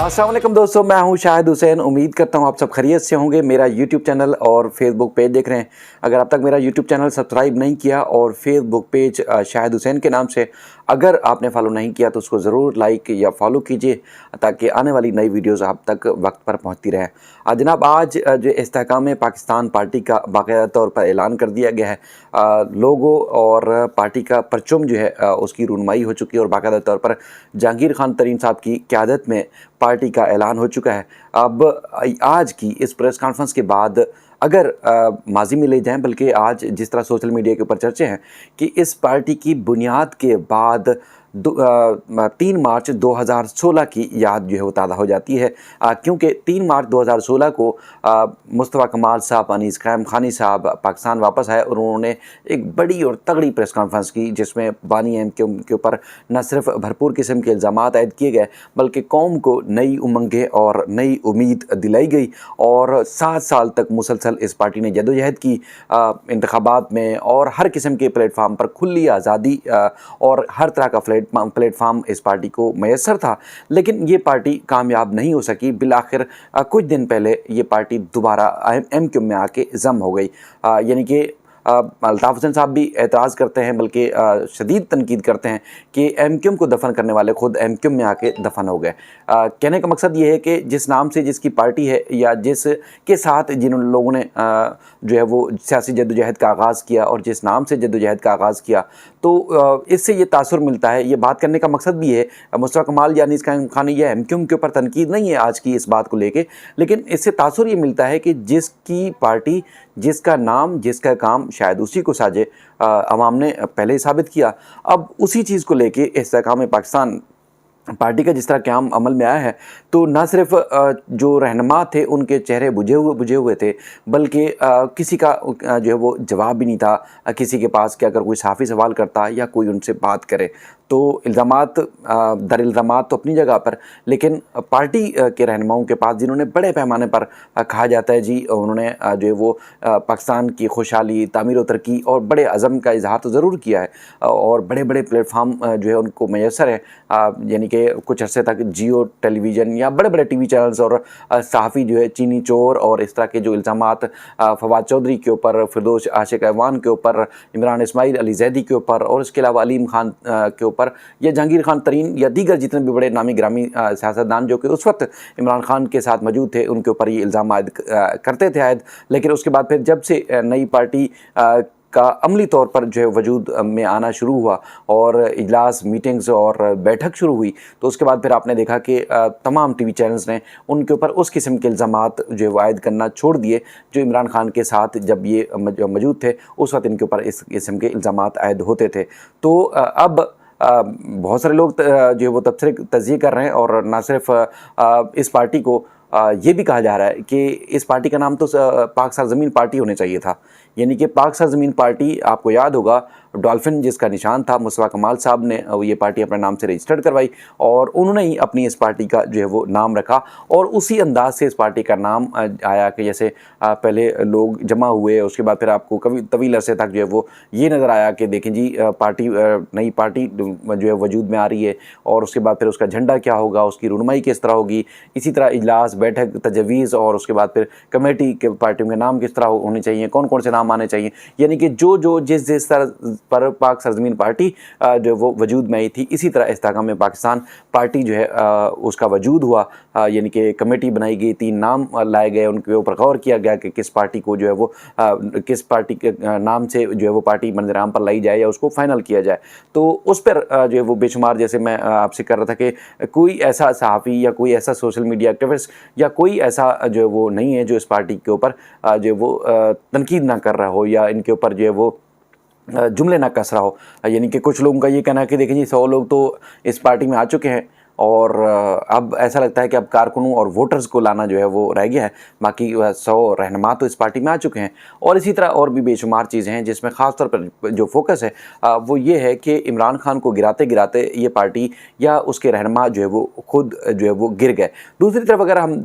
अस्सलाम वालेकुम दोस्तों, मैं हूं शाहिद हुसैन। उम्मीद करता हूं आप सब खैरियत से होंगे। मेरा यूट्यूब चैनल और फेसबुक पेज देख रहे हैं। अगर अब तक मेरा यूट्यूब चैनल सब्सक्राइब नहीं किया और फेसबुक पेज शाहिद हुसैन के नाम से अगर आपने फॉलो नहीं किया तो उसको ज़रूर लाइक या फॉलो कीजिए ताकि आने वाली नई वीडियोज़ आप तक वक्त पर पहुँचती रहें। जनाब, आज जो इस्तेहकाम पाकिस्तान पार्टी का बाकायदा तौर पर ऐलान कर दिया गया है। लोगो और पार्टी का परचम जो है उसकी रूनुमाई हो चुकी है और बाकायदा तौर पर जहांगीर खान तरीन साहब की क़यादत में पार्टी का ऐलान हो चुका है। अब आज की इस प्रेस कॉन्फ्रेंस के बाद अगर माजी में ले जाएं, बल्कि आज जिस तरह सोशल मीडिया के ऊपर चर्चे हैं कि इस पार्टी की बुनियाद के बाद 3 मार्च 2016 की याद जो है वो ताज़ा हो जाती है, क्योंकि 3 मार्च 2016 को मुस्तफ़ा कमाल साहब, अनीस क़याम खानी साहब पाकिस्तान वापस आए और उन्होंने एक बड़ी और तगड़ी प्रेस कॉन्फ्रेंस की जिसमें बानी एम के ऊपर न सिर्फ भरपूर किस्म के इल्ज़ामात आयद किए गए बल्कि कौम को नई उमंगें और नई उम्मीद दिलाई गई। और 7 साल तक मुसलसल इस पार्टी ने जदोजहद की इंतखाबात में और हर किस्म के प्लेटफार्म पर खुली आज़ादी और हर तरह का प्लेटफार्म इस पार्टी को मैसर था, लेकिन ये पार्टी कामयाब नहीं हो सकी। बिलाखिर कुछ दिन पहले ये पार्टी दोबारा एमक्यूएम में आके जम हो गई। यानी कि अल्ताफ़ हुसैन साहब भी एतराज़ करते हैं, बल्कि शदीद तनकीद करते हैं कि एमक्यूएम को दफन करने वाले खुद एमक्यूएम में आके दफन हो गए। कहने का मकसद ये है कि जिस नाम से जिसकी पार्टी है या जिसके साथ जिन लोगों ने जो है वो सियासी जद्दोजहद का आगाज़ किया और जिस नाम से जद्दोजहद का आगाज़ किया, तो इससे ये तासुर मिलता है। ये बात करने का मकसद भी है मुस्तफ़ा कमाल या अनीस क़याम खानी या एमक्यूएम के ऊपर तनकीद नहीं है आज की इस बात को लेके, लेकिन इससे तासुर ये मिलता है कि जिसकी पार्टी, जिसका नाम, जिसका काम शायद उसी को साजे, अवाम ने पहले ही साबित किया। अब उसी चीज़ को लेके इस्तेहकाम पाकिस्तान पार्टी का जिस तरह क़याम अमल में आया है, तो ना सिर्फ जो रहनुमा थे उनके चेहरे बुझे हुए थे, बल्कि किसी का जो है वो जवाब भी नहीं था किसी के पास कि अगर कोई सहाफ़ी सवाल करता या कोई उनसे बात करे। तो इल्ज़ामात दर इल्ज़ामात तो अपनी जगह पर, लेकिन पार्टी के रहनुमाओं के पास जिन्होंने बड़े पैमाने पर कहा जाता है जी उन्होंने जो है वो पाकिस्तान की खुशहाली, तामीर व तरक्की और बड़े अज़म का इजहार तो ज़रूर किया है और बड़े बड़े प्लेटफार्म जो है उनको मैसर है। यानी कि कुछ अरसे तक जियो टेलीविज़न या बड़े बड़े टीवी चैनल्स और सहाफ़ी जो है चीनी चोर और इस तरह के जो इल्ज़ामात फवाद चौधरी के ऊपर, फिरदौस आशिक ऐवान के ऊपर, इमरान इस्माइल अली ज़ैदी के ऊपर और इसके अलावा अलीम खान के ऊपर या जहांगीर खान तरीन या दीगर जितने भी बड़े नामी ग्रामी सियासतदान जो कि उस वक्त इमरान खान के साथ मौजूद थे, उनके ऊपर ये इल्ज़ाम आयद करते थे आयद। लेकिन उसके बाद फिर जब से नई पार्टी का अमली तौर पर जो है वजूद में आना शुरू हुआ और इजलास, मीटिंग्स और बैठक शुरू हुई, तो उसके बाद फिर आपने देखा कि तमाम टीवी चैनल्स ने उनके ऊपर उस किस्म के इल्ज़ामात जो है वो आयद करना छोड़ दिए जो इमरान खान के साथ जब ये मौजूद थे उस वक्त इनके ऊपर इस किस्म के इल्ज़ामात आयद होते थे। तो अब बहुत सारे लोग जो है वो तबसरे तज़िये कर रहे हैं और ना सिर्फ इस पार्टी को ये भी कहा जा रहा है कि इस पार्टी का नाम तो पाक सरज़मीन पार्टी होना चाहिए था। यानी कि पाक सरज़मीन पार्टी, आपको याद होगा डॉल्फिन जिसका निशान था, मुस्तफ़ा कमाल साहब ने ये पार्टी अपने नाम से रजिस्टर्ड करवाई और उन्होंने ही अपनी इस पार्टी का जो है वो नाम रखा और उसी अंदाज से इस पार्टी का नाम आया कि जैसे पहले लोग जमा हुए, उसके बाद फिर आपको कभी तवील अरसे तक जो है वो ये नज़र आया कि देखें जी पार्टी, नई पार्टी जो है वजूद में आ रही है और उसके बाद फिर उसका झंडा क्या होगा, उसकी रूनुमाई किस तरह होगी, इसी तरह इजलास, बैठक, तजवीज़ और उसके बाद फिर कमेटी के पार्टियों के नाम किस तरह होने चाहिए, कौन कौन से नाम आने चाहिए। यानी कि जो जिस तरह पर पाक सरज़मीन पार्टी जो वो वजूद में आई थी, इसी तरह इस्तेहकाम पाकिस्तान पार्टी जो है उसका वजूद हुआ। यानी कि कमेटी बनाई गई, 3 नाम लाए गए, उनके ऊपर गौर किया गया कि किस पार्टी को जो है वो किस पार्टी के नाम से जो है वो पार्टी मंजराम पर लाई जाए या उसको फ़ाइनल किया जाए। तो उस पर जो है वो बेशुमार, जैसे मैं आपसे कर रहा था कि कोई ऐसा सहाफ़ी या कोई ऐसा सोशल मीडिया एक्टिविस्ट या कोई ऐसा जो है वो नहीं है जो इस पार्टी के ऊपर जो है वो तनकीद ना कर रहा हो या इनके ऊपर जो है वो जुमले ना कस रहा हो। यानी कि कुछ लोगों का ये कहना है कि देखें जी 100 लोग तो इस पार्टी में आ चुके हैं और अब ऐसा लगता है कि अब कारकुनों और वोटर्स को लाना जो है वो रह गया है, बाकी 100 रहनुमा तो इस पार्टी में आ चुके हैं। और इसी तरह और भी बेशुमार चीज़ें हैं जिसमें ख़ास तौर पर जो फोकस है वो ये है कि इमरान खान को गिराते गिराते ये पार्टी या उसके रहनुमा जो है वो खुद जो है वो गिर गए। दूसरी तरफ अगर हम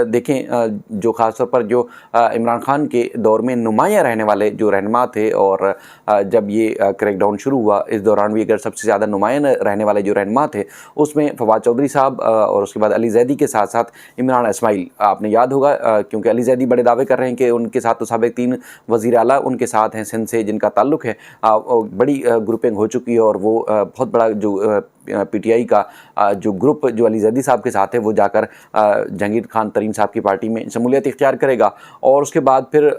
देखें जो ख़ास तौर पर जो इमरान खान के दौर में नुमाया रहने वाले जो रहनुमा थे और जब ये क्रैकडाउन शुरू हुआ इस दौरान भी अगर सबसे ज़्यादा नुमाया रहने वाले जो रहनुमा थे उसमें फवाद चौधरी साहब और उसके बाद अली जैदी के साथ साथ इमरान इस्माइल। आपने याद होगा क्योंकि अली जैदी बड़े दावे कर रहे हैं कि उनके साथ तो साबिक 3 वज़ीर आला उनके साथ हैं सिंध से जिनका ताल्लुक़ है। बड़ी ग्रुपिंग हो चुकी है और वो बहुत बड़ा जो पीटीआई का जो ग्रुप जो अली जैदी साहब के साथ है वो जाकर जहांगीर खान तरीन साहब की पार्टी में शमूलियत इख्तियार करेगा। और उसके बाद फिर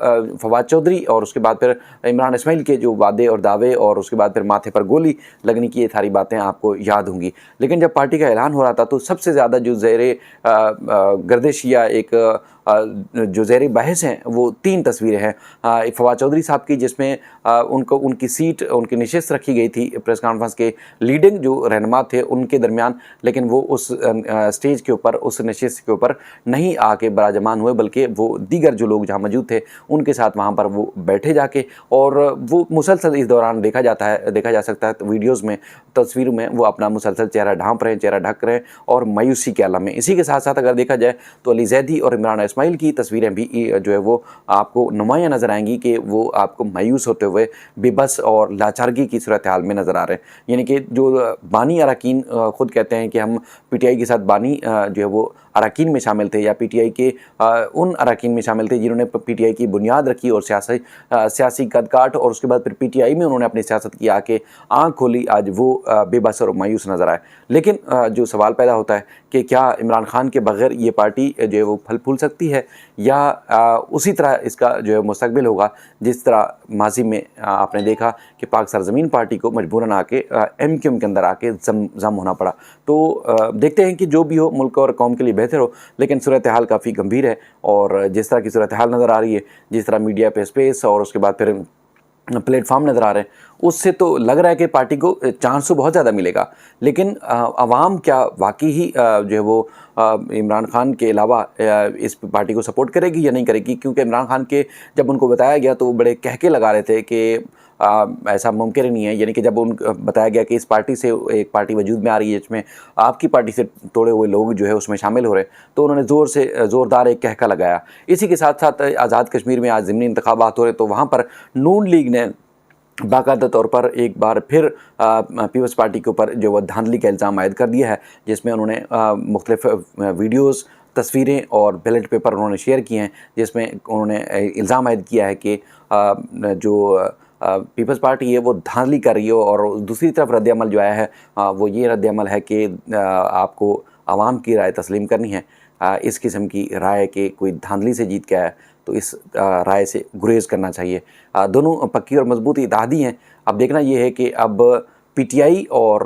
फवाद चौधरी और उसके बाद फिर इमरान इस्माइल के जो वादे और दावे और उसके बाद फिर माथे पर गोली लगने की ये सारी बातें आपको याद होंगी। लेकिन जब पार्टी का ऐलान हो रहा था तो सबसे ज़्यादा जो ज़ेरे गर्दिश या एक जो ज़ेरे बहस हैं वो 3 तस्वीरें हैं। फवाद चौधरी साहब की जिसमें उनको उनकी सीट उनकी नशिस्त रखी गई थी प्रेस कॉन्फ्रेंस के लीडिंग जो रहनुमा थे उनके दरमियान, लेकिन वो उस स्टेज के ऊपर उस नशिस्त के ऊपर नहीं आके बराजमान हुए बल्कि वो दीगर जो लोग जहाँ मौजूद थे उनके साथ वहाँ पर वो बैठे जाके। और वो मुसलसल इस दौरान देखा जा सकता है तो वीडियोज़ में तस्वीरों में वो अपना मुसलसल चेहरा ढांप रहे हैं, चेहरा ढक रहे हैं और मायूसी के आलम में। इसी के साथ साथ अगर देखा जाए तो अली जैदी और इमरान इस्माइल की तस्वीरें भी जो है वो आपको नुमायाँ नज़र आएंगी कि वो आपको मायूस होते हुए बेबस और लाचारगी की सूरत हाल में नज़र आ रहे हैं। यानी कि जो बानी अरकान ख़ुद कहते हैं कि हम पीटीआई के साथ बानी जो है वो अरकान में शामिल थे या पीटीआई के उन अरकान में शामिल थे जिन्होंने पीटीआई की बुनियाद रखी और सियासी कदकाठ और उसके बाद फिर पीटीआई में उन्होंने अपनी सियासत की आके आँख खोली, आज वो बेबस और मायूस नज़र आए। लेकिन जो सवाल पैदा होता है कि क्या इमरान खान के बगैर ये पार्टी जो है वो फल फूल सकती है या उसी तरह इसका जो है मुस्तकबिल होगा जिस तरह माजी में आपने देखा कि पाक सरजमीन पार्टी को मजबूरन आके MQM के अंदर आके जम होना पड़ा। तो देखते हैं कि जो भी हो मुल्क और कौम के लिए बेहतर हो, लेकिन सूरत हाल काफ़ी गंभीर है और जिस तरह की सूरत हाल नज़र आ रही है, जिस तरह मीडिया पे स्पेस और उसके बाद फिर प्लेटफॉर्म नज़र आ रहे हैं, उससे तो लग रहा है कि पार्टी को चांस तो बहुत ज़्यादा मिलेगा। लेकिन आवाम क्या वाकई ही जो है वो इमरान खान के अलावा इस पार्टी को सपोर्ट करेगी या नहीं करेगी? क्योंकि इमरान खान के जब उनको बताया गया तो वो बड़े कहके लगा रहे थे कि ऐसा मुमकिन ही नहीं है। यानी कि जब उनको बताया गया कि इस पार्टी से एक पार्टी वजूद में आ रही है जिसमें आपकी पार्टी से तोड़े हुए लोग जो है उसमें शामिल हो रहे हैं, तो उन्होंने ज़ोरदार एक कहका लगाया। इसी के साथ साथ आज़ाद कश्मीर में आज ज़िमनी इंतखाबात हो रहे तो वहाँ पर नून लीग ने बाकायदा तौर पर एक बार फिर पीपल्स पार्टी के ऊपर जो वो धांधली का इल्ज़ाम आयद कर दिया है, जिसमें उन्होंने मुख्तलिफ वीडियोज़, तस्वीरें और बैलेट पेपर उन्होंने शेयर किए हैं जिसमें उन्होंने इल्ज़ाम आयद किया है कि जो पीपल्स पार्टी है वो धांधली कर रही है। और दूसरी तरफ रद्द-ए-अमल जो आया है वो ये रद्द-ए-अमल है कि आपको आवाम की राय तस्लीम करनी है। इस किस्म की राय के कोई धांधली से जीत के आया तो इस राय से गुरेज करना चाहिए। दोनों पक्की और मजबूत इत्तेहादी हैं। अब देखना ये है कि अब पीटीआई और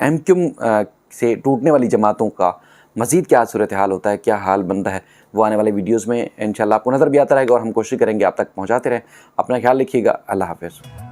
MQM से टूटने वाली जमातों का मज़ीद क्या सूरत हाल होता है, क्या हाल बनता है, वो आने वाले वीडियोज़ में इंशाल्लाह आपको नज़र भी आता रहेगा और हम कोशिश करेंगे आप तक पहुँचाते रहें। अपना ख्याल रखिएगा। अल्लाह हाफ़िज़।